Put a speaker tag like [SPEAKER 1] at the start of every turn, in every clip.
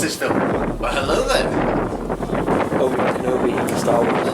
[SPEAKER 1] watch this film. Well, hello then.
[SPEAKER 2] Obi-Wan Kenobi, Star Wars.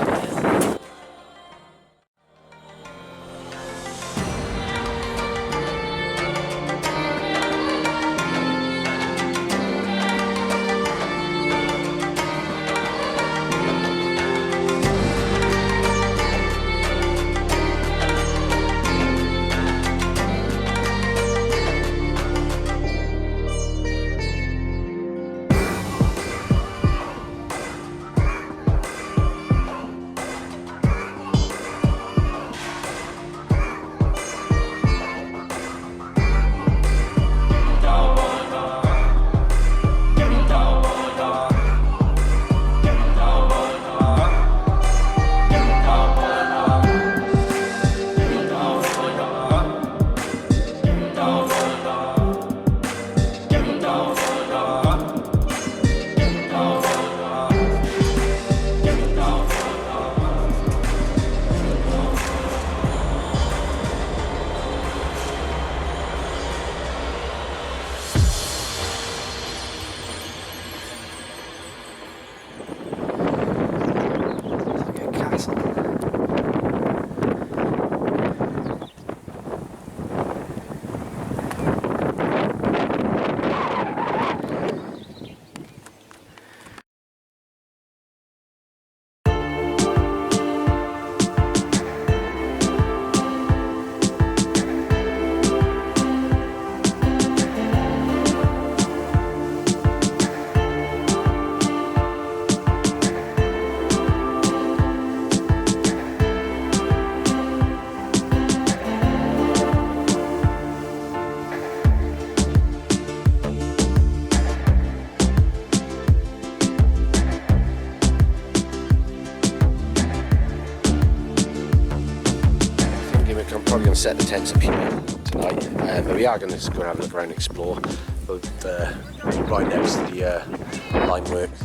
[SPEAKER 1] I'm probably going to set the tents up here tonight, but we are going to just go and have a look around and explore, both right next to the lime works.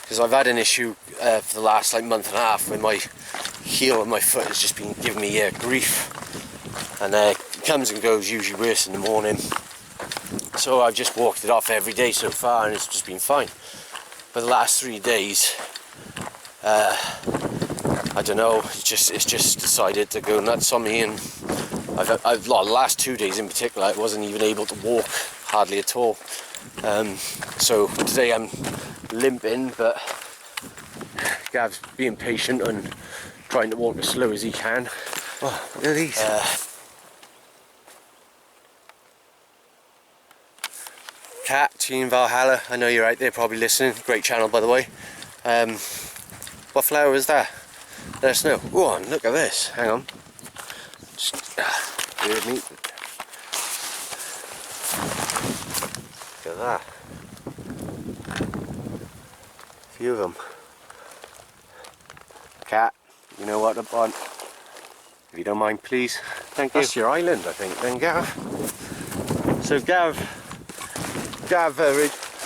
[SPEAKER 1] Because I've had an issue for the last month and a half when my heel of my foot has just been giving me grief, and it comes and goes, usually worse in the morning, so I've just walked it off every day so far and it's just been fine. But the last 3 days, I don't know, it's just decided to go nuts on me, and I've the last 2 days in particular I wasn't even able to walk hardly at all. So today I'm limping, but Gav's being patient and trying to walk as slow as he can.
[SPEAKER 2] Oh, look at these.
[SPEAKER 1] Kat, Team Valhalla, I know you're out there probably listening. Great channel, by the way. What flower is that? Let us know. Oh, look at this. Hang on. Just weird meat. Look at that. A few of them. Kat, you know what I want. If you don't mind, please. Thank you. That's your island, I think, then, Gav. So Gav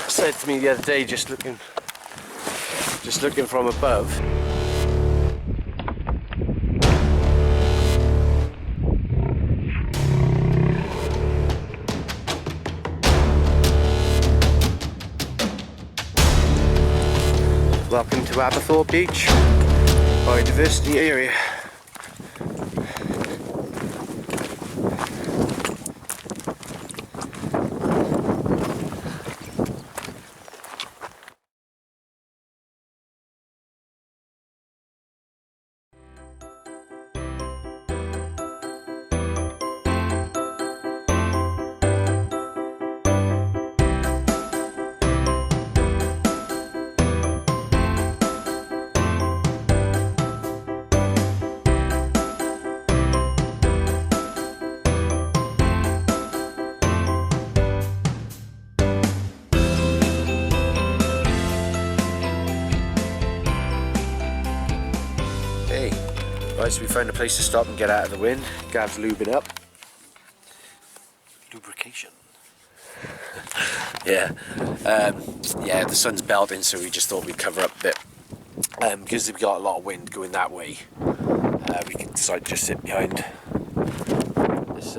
[SPEAKER 1] said to me the other day, just looking from above. Welcome to Aberthaw Beach, biodiversity area. Right, so we found a place to stop and get out of the wind. Gav's lubing up.
[SPEAKER 2] Lubrication.
[SPEAKER 1] Yeah. Yeah, the sun's belting, so we just thought we'd cover up a bit. Because we've got a lot of wind going that way, we can decide to just sit behind this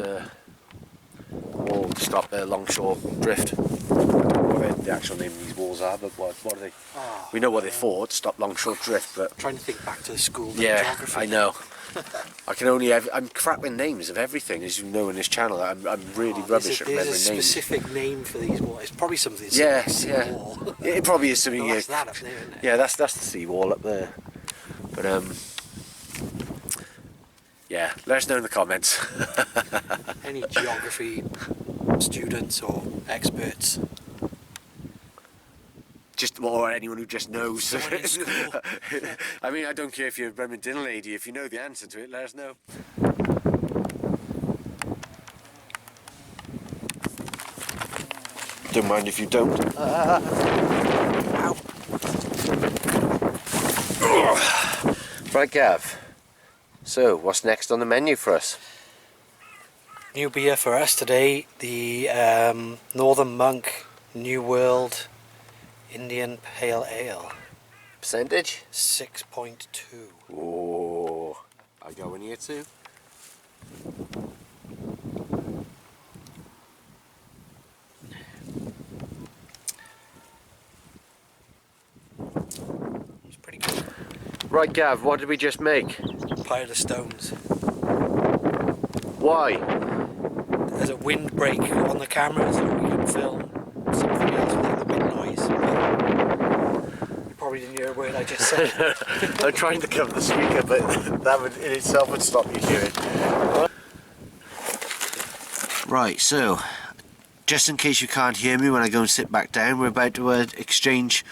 [SPEAKER 1] wall to stop the longshore drift. What the actual name of these walls are, but what are they?
[SPEAKER 2] Oh,
[SPEAKER 1] we know what they're for, to stop longshore drift, but...
[SPEAKER 2] I'm trying to think back to the school
[SPEAKER 1] yeah,
[SPEAKER 2] geography.
[SPEAKER 1] I know. I'm crap with names of everything, as you know in this channel. I'm really rubbish at remembering names.
[SPEAKER 2] There's a specific name for these walls. It's probably something
[SPEAKER 1] Yes,
[SPEAKER 2] like
[SPEAKER 1] yeah.
[SPEAKER 2] wall.
[SPEAKER 1] It probably is something.
[SPEAKER 2] No, that's that up there, isn't it?
[SPEAKER 1] Yeah, that's the seawall up there. But yeah, let us know in the comments.
[SPEAKER 2] Any geography students or experts.
[SPEAKER 1] Or anyone who just knows.
[SPEAKER 2] Someone in school.
[SPEAKER 1] I mean, I don't care if you're a Bremen dinner lady. If you know the answer to it, let us know. Don't mind if you don't. Ow. Right, Gav. So, what's next on the menu for us?
[SPEAKER 2] New beer for us today, the Northern Monk New World Indian Pale Ale.
[SPEAKER 1] Percentage?
[SPEAKER 2] 6.2.
[SPEAKER 1] Oh, I go in here too.
[SPEAKER 2] It's pretty good.
[SPEAKER 1] Right, Gav, what did we just make?
[SPEAKER 2] Pile of stones.
[SPEAKER 1] Why?
[SPEAKER 2] There's a windbreak on the camera, so we can film something else without the wind noise. You probably didn't hear a word I just said.
[SPEAKER 1] I'm trying to cover the speaker, but that would in itself would stop you hearing. Right, so just in case you can't hear me when I go and sit back down, we're about to exchange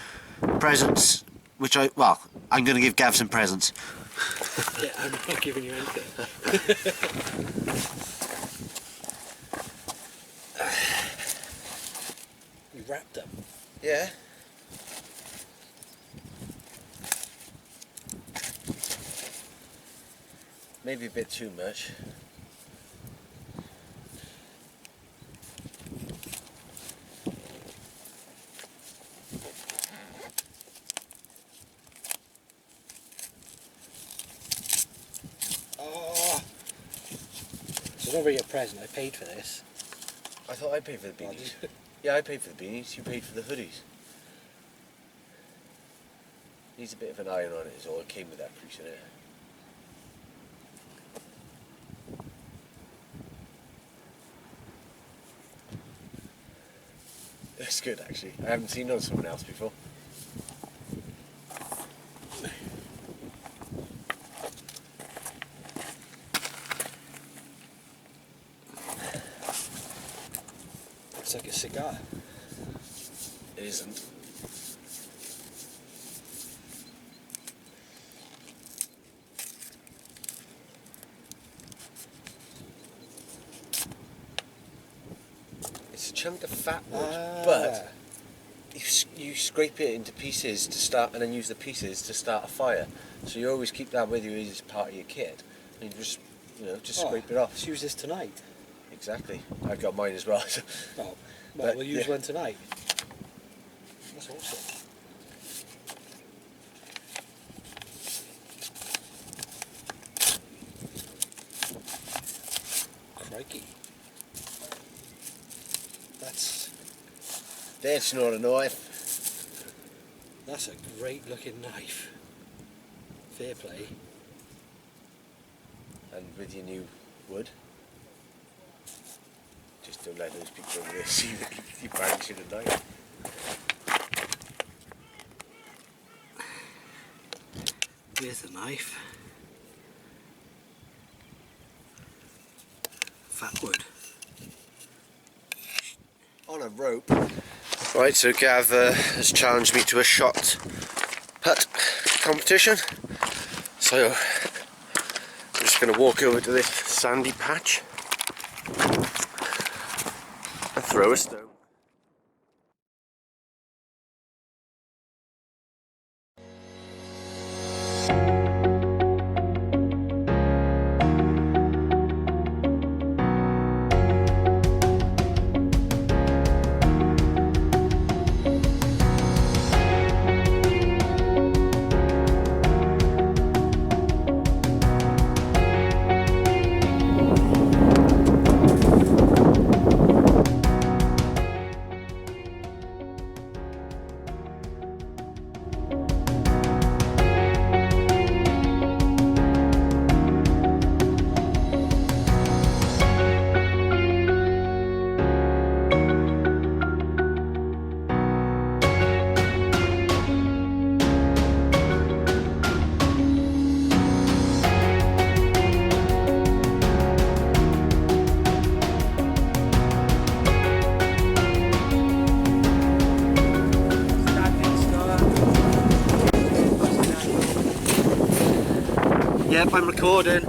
[SPEAKER 1] presents, which I'm going to give Gav some presents.
[SPEAKER 2] Yeah, I'm not giving you anything. You wrapped them.
[SPEAKER 1] Yeah. Maybe a bit too much.
[SPEAKER 2] Oh, it's not really a present. I paid for this.
[SPEAKER 1] I thought I paid for the beanies. Yeah, I paid for the beanies. You paid for the hoodies. Needs a bit of an iron on it is all. It came with that crease in it. That's good actually. I haven't seen on someone else before.
[SPEAKER 2] It's like a cigar.
[SPEAKER 1] It isn't. It's a chunk of fat wood, but you scrape it into pieces to start, and then use the pieces to start a fire. So you always keep that with you as part of your kit. And you just, scrape it off.
[SPEAKER 2] Let's use this tonight.
[SPEAKER 1] Exactly. I've got mine as well.
[SPEAKER 2] Oh,
[SPEAKER 1] But,
[SPEAKER 2] we'll use
[SPEAKER 1] yeah.
[SPEAKER 2] one tonight. That's awesome. Crikey.
[SPEAKER 1] That's not a knife.
[SPEAKER 2] That's a great looking knife. Fair play.
[SPEAKER 1] And with your new wood. Just don't let those people over there see that you brandishing a knife.
[SPEAKER 2] Here's the knife. Fat wood.
[SPEAKER 1] On a rope. Right, so Gav has challenged me to a shot put competition. So I'm just going to walk over to this sandy patch and throw a stone. Yep, I'm recording.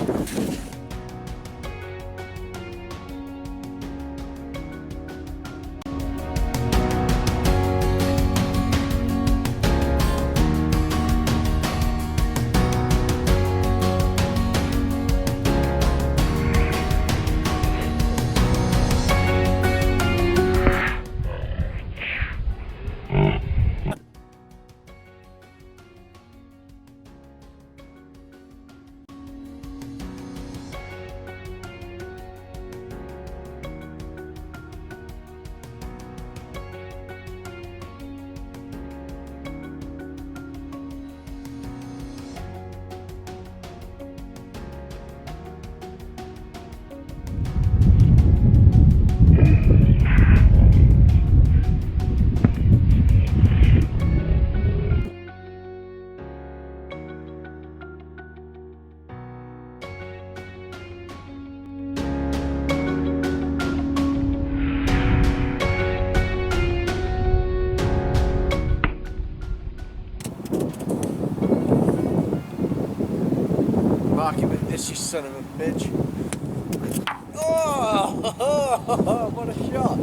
[SPEAKER 1] Mark it with this, you son of a bitch. Oh, what a shot.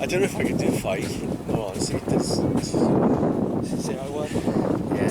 [SPEAKER 1] I don't know if I could do 5. No, honestly, this is it. I won. Yeah.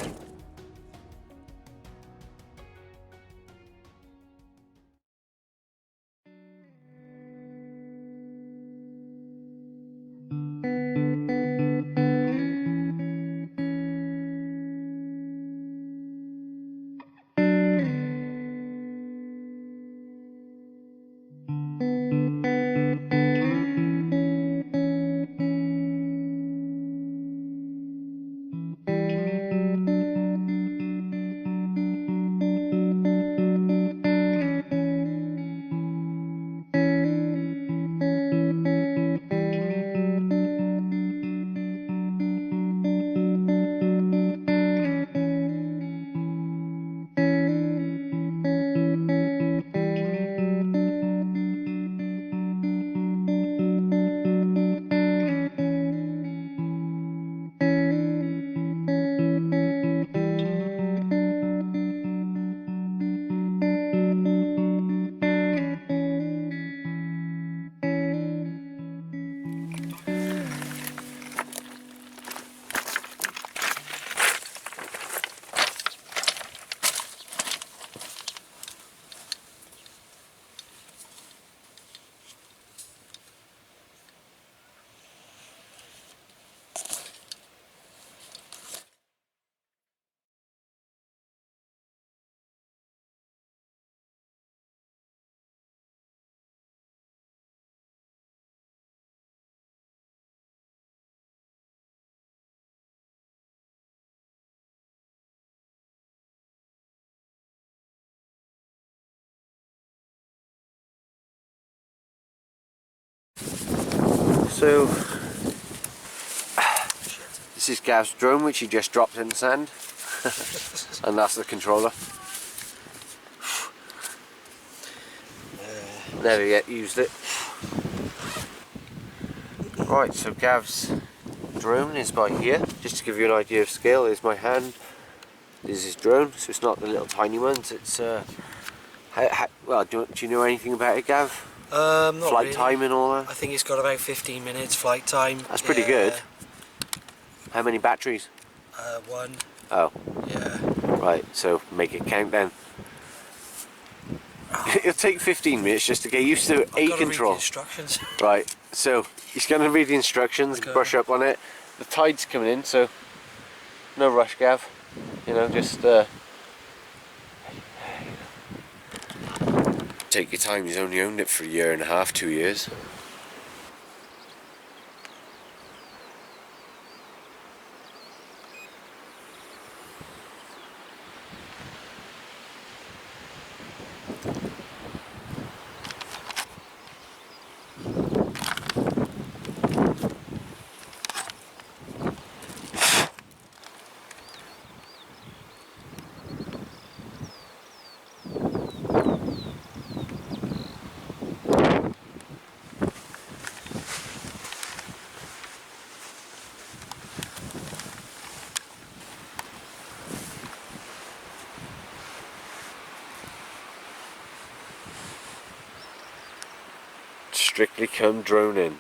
[SPEAKER 1] So, this is Gav's drone which he just dropped in the sand, and that's the controller. Never yet used it. Right, so Gav's drone is by here. Just to give you an idea of scale, here's my hand. This is his drone, so it's not the little tiny ones. It's well, do you know anything about it, Gav?
[SPEAKER 2] Not
[SPEAKER 1] flight
[SPEAKER 2] really.
[SPEAKER 1] time and all that?
[SPEAKER 2] I think it's got about 15 minutes flight time.
[SPEAKER 1] That's pretty good. How many batteries?
[SPEAKER 2] 1.
[SPEAKER 1] Oh.
[SPEAKER 2] Yeah.
[SPEAKER 1] Right, so make it count then. It'll take 15 minutes just to get used to
[SPEAKER 2] I've got to read the
[SPEAKER 1] control.
[SPEAKER 2] instructions.
[SPEAKER 1] Right, so he's going to read the instructions,
[SPEAKER 2] Okay.
[SPEAKER 1] brush up on it. The tide's coming in, so no rush, Gav. You know, just take your time. He's only owned it for a year and a half, 2 years. Strictly Come drone in.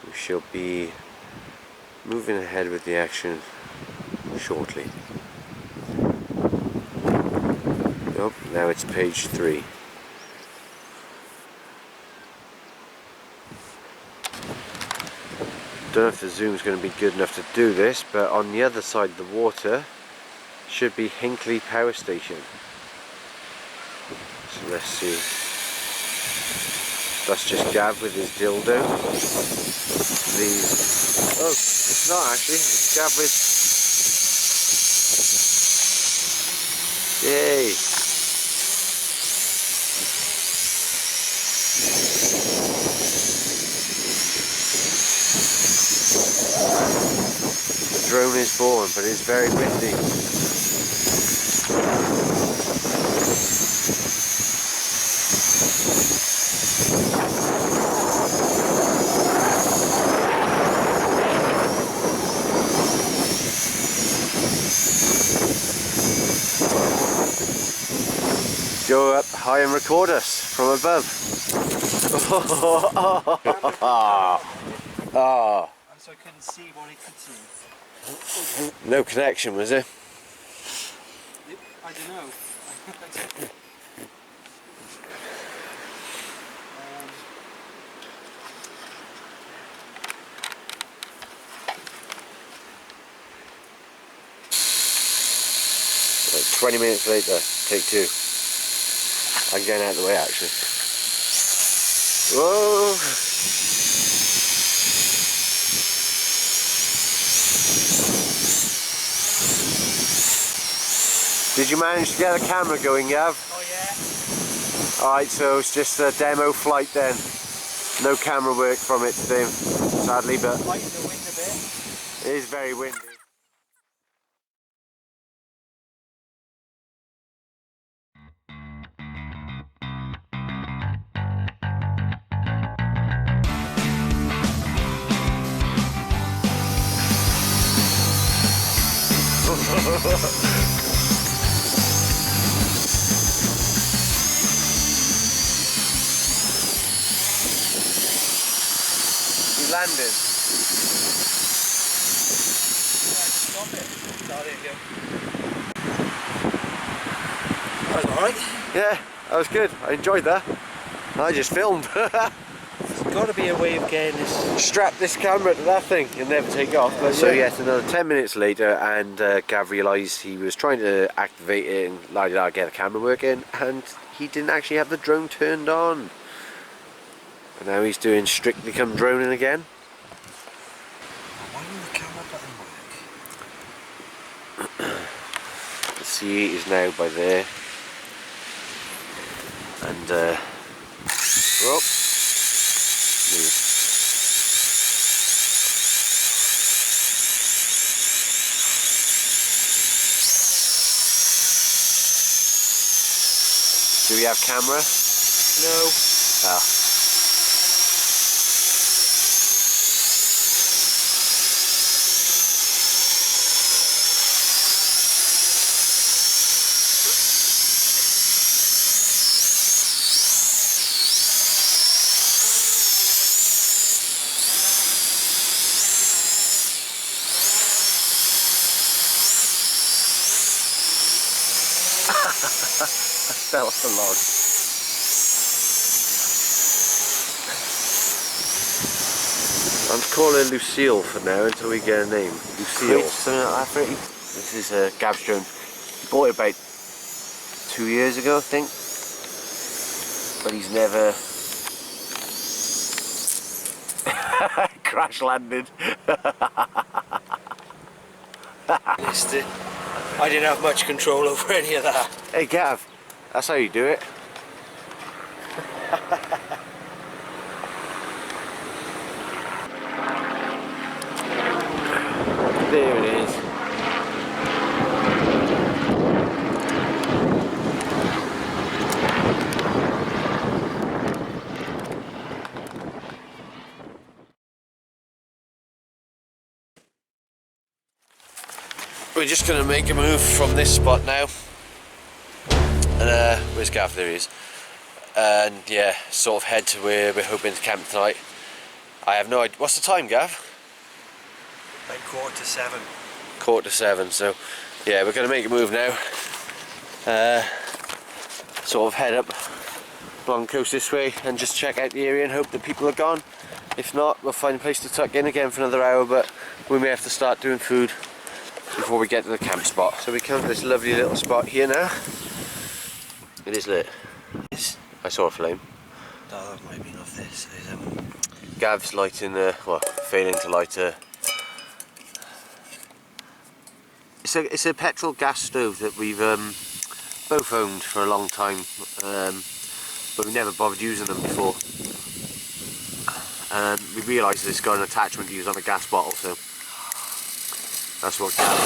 [SPEAKER 1] We shall be moving ahead with the action shortly. Nope, now it's page 3. Don't know if the zoom's going to be good enough to do this, but on the other side of the water should be Hinkley Power Station. So let's see. That's just Gav with his dildo. Oh, it's not actually. It's Gav with. Yay! The drone is born, but it's very windy. Go up high and record us from above. Oh.
[SPEAKER 2] So I couldn't see what he could see.
[SPEAKER 1] No connection, was there?
[SPEAKER 2] I don't know.
[SPEAKER 1] Like 20 minutes later, take 2. I'm getting out of the way actually. Whoa! Did you manage to get the camera going, Gav?
[SPEAKER 2] Oh yeah.
[SPEAKER 1] Alright, so it's just a demo flight then. No camera work from it today, sadly, but
[SPEAKER 2] Fighting the wind a bit.
[SPEAKER 1] it is very windy. You landed.
[SPEAKER 2] Stop it. Oh, there you go. That was alright.
[SPEAKER 1] Yeah, that was good. I enjoyed that. I just filmed.
[SPEAKER 2] There's got to be a way of getting this.
[SPEAKER 1] Strap this camera to that thing and never take off. But so yes, another 10 minutes later, and Gav realised he was trying to activate it and get the camera working, and he didn't actually have the drone turned on. And now he's doing Strictly Come droning again.
[SPEAKER 2] Why didn't the camera button work?
[SPEAKER 1] The C8 is now by there, and oh, move. Do we have camera?
[SPEAKER 2] No.
[SPEAKER 1] Ah. fell off the log. I'm calling her Lucille for now until we get a name. Lucille. Something like that, pretty. This is Gav's drone. He bought it about 2 years ago, I think. But he's never crash landed.
[SPEAKER 2] I didn't have much control over any of that.
[SPEAKER 1] Hey Gav, that's how you do it. There it is. We're just going to make a move from this spot now. And where's Gav? There he is. And yeah, sort of head to where we're hoping to camp tonight. I have no idea. What's the time, Gav?
[SPEAKER 2] Like 7:15.
[SPEAKER 1] 7:15, so yeah, we're going to make a move now. Sort of head up along the coast this way and just check out the area and hope that people are gone. If not, we'll find a place to tuck in again for another hour, but we may have to start doing food before we get to the camp spot. So we come to this lovely little spot here now. It is lit. I saw a flame.
[SPEAKER 2] Oh, that might have been off this.
[SPEAKER 1] Gav's lighting, well, failing to light a... It's a petrol gas stove that we've both owned for a long time, but we never bothered using them before. And we realised it's got an attachment to use on a gas bottle, so that's what Gav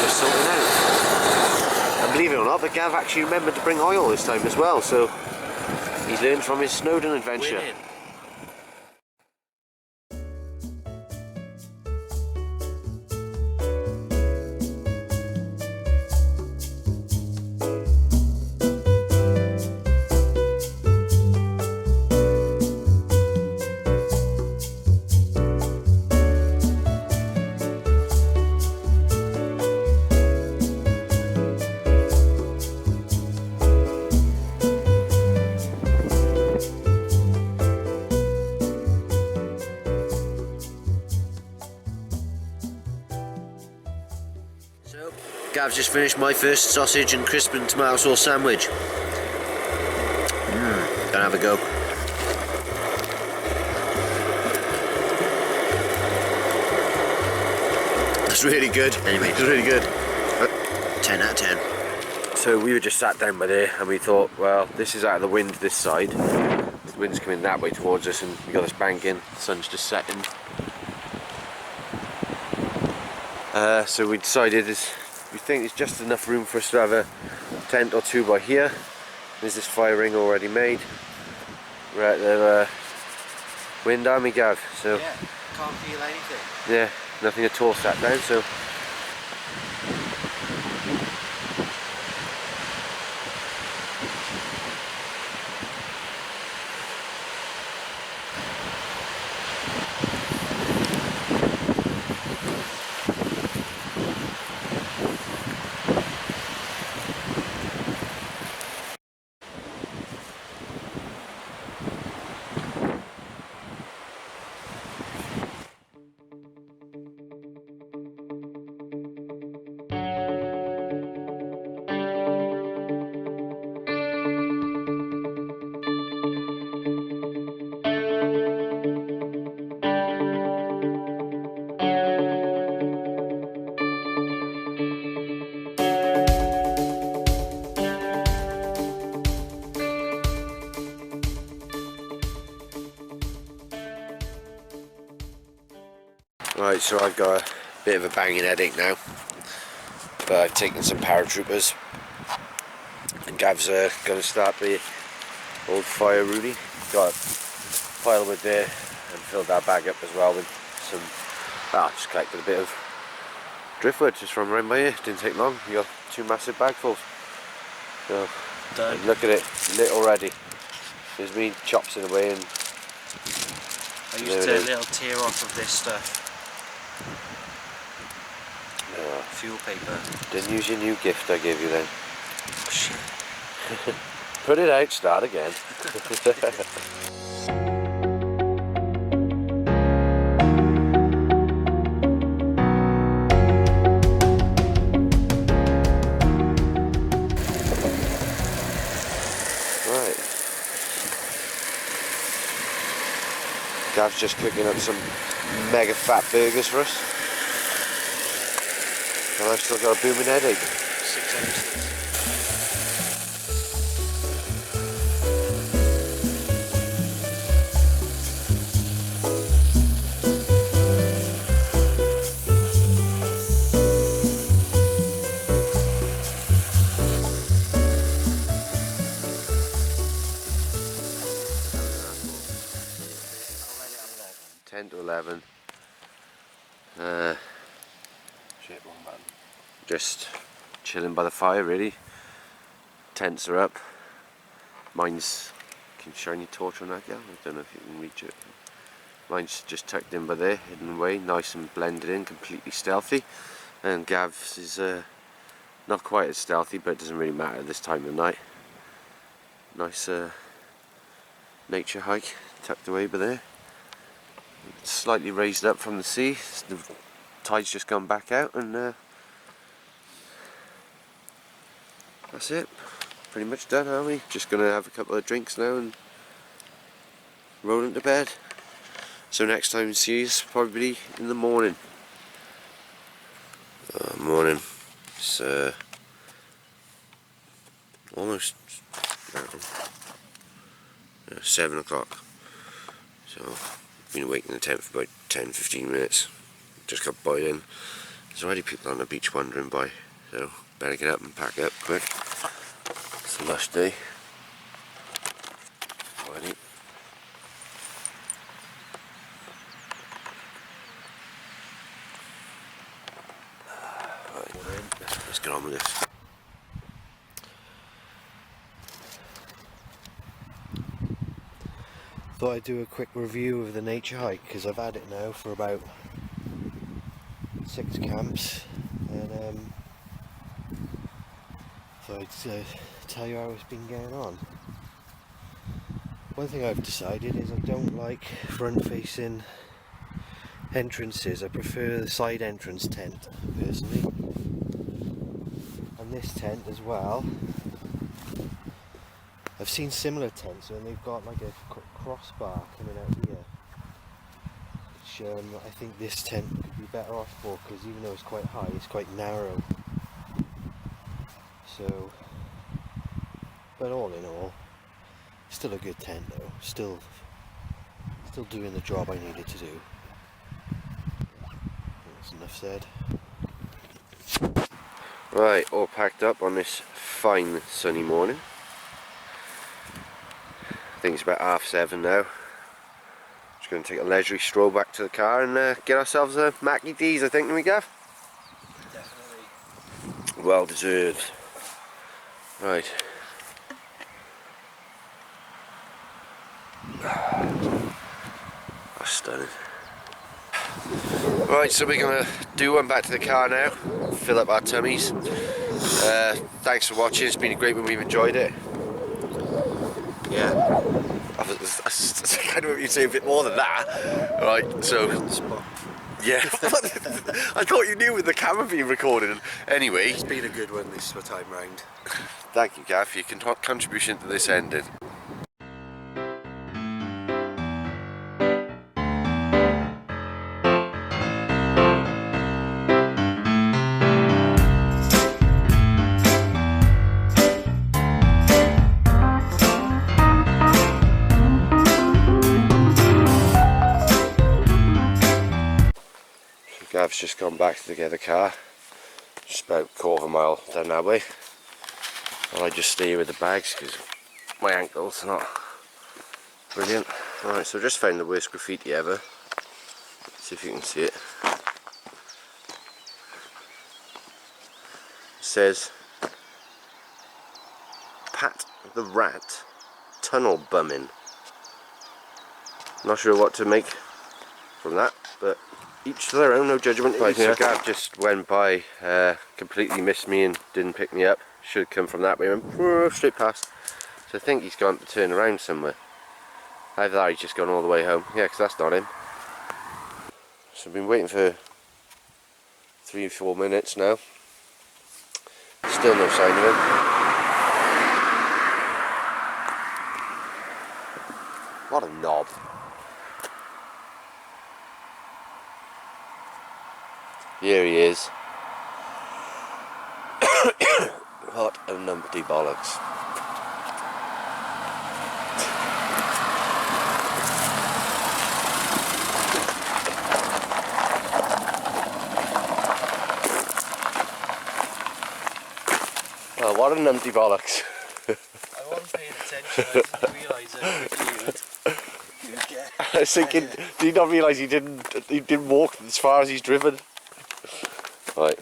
[SPEAKER 1] just sorting out. And believe it or not, but Gav actually remembered to bring oil this time as well, so he's learned from his Snowdon adventure.
[SPEAKER 2] Winning.
[SPEAKER 1] Gav's just finished my first sausage and crisp and tomato sauce sandwich. Gonna have a go. That's really good. Anyway, it's really good. 10 out of 10. So we were just sat down by there and we thought, well, this is out of the wind this side. The wind's coming that way towards us and we got this bank in. The sun's just setting. So we decided we think it's just enough room for us to have a tent or two by here. There's this fire ring already made. We're at the wind army, Gav. So
[SPEAKER 2] yeah, can't feel anything.
[SPEAKER 1] Yeah, nothing at all sat down. So right, so I've got a bit of a banging headache now, but I've taken some paratroopers and Gav's going to start the old fire Rudy. Got a pile of wood there and filled that bag up as well with some, just collected a bit of driftwood just from around by here. Didn't take long, we got 2 massive bagfuls. So and look at it, lit already. There's me chopping away and
[SPEAKER 2] I used a little tear off of this stuff. Fuel paper.
[SPEAKER 1] Didn't use your new gift I gave you then.
[SPEAKER 2] Shit.
[SPEAKER 1] Put it out, start again. Right. Gav's just cooking up some mega fat burgers for us. And I've still got a booming headache.
[SPEAKER 2] 6 ounces.
[SPEAKER 1] Ten to 11.
[SPEAKER 2] Shit, wrong button.
[SPEAKER 1] Just chilling by the fire, really. Tents are up. Mine's. Can you shine your torch on that, Gav? I don't know if you can reach it. Mine's just tucked in by there, hidden away, nice and blended in, completely stealthy. And Gav's is not quite as stealthy, but it doesn't really matter this time of night. Nice nature hike, tucked away by there. It's slightly raised up from the sea. The tide's just gone back out, and that's it. Pretty much done, aren't we? Just gonna have a couple of drinks now and roll into bed. So next time we see us probably in the morning. Morning. It's almost 7 o'clock. So been awake in the tent for about 10-15 minutes. Just got boiling. There's already people on the beach wandering by, so better get up and pack up quick. It's a lush day. Already. Right, let's get on with this.
[SPEAKER 3] Thought I'd do a quick review of the nature hike because I've had it now for about 6 camps, and thought I'd tell you how it's been going on. One thing I've decided is I don't like front facing entrances. I prefer the side entrance tent personally, and this tent as well. I've seen similar tents and they've got like a crossbar coming out here, which I think this tent could be better off for, because even though it's quite high, it's quite narrow. So, but all in all, still a good tent though. Still doing the job I needed to do. That's enough said.
[SPEAKER 1] Right, all packed up on this fine sunny morning. I think it's about 7:30 now. Just going to take a leisurely stroll back to the car and get ourselves a Mackie D's, I think, didn't we, Gav?
[SPEAKER 2] Definitely.
[SPEAKER 1] Well deserved. Right. That's stunning. Right, so we're going to do one back to the car now, fill up our tummies. Thanks for watching, it's been a great one, we've enjoyed it. Yeah. I kind of want you to say a bit more than that. Right, so... Yeah. I thought you knew with the camera being recorded. Anyway.
[SPEAKER 3] It's been a good one this time round.
[SPEAKER 1] Thank you, Gav, for your contribution to this ending. Gav's just gone back to get the car, just about a quarter of a mile down that way, and I just stay here with the bags because my ankle's not brilliant. Alright, so I just found the worst graffiti ever. Let's see if you can see it. It says, "Pat the Rat, tunnel bumming." Not sure what to make from that, but each to their own, no judgment. Right, so Gav just went by, completely missed me and didn't pick me up. should come from that way. He went straight past. So I think he's gone to turn around somewhere. Either that, he's just gone all the way home. Yeah, because that's not him. So I've been waiting for 3 or 4 minutes now. Still no sign of him. What a knob. Here he is. What a numpty bollocks. Oh, what a numpty bollocks.
[SPEAKER 2] I wasn't paying attention, I didn't realise how quickly you would get.
[SPEAKER 1] I was thinking, did you not realise he didn't walk as far as he's driven? Right.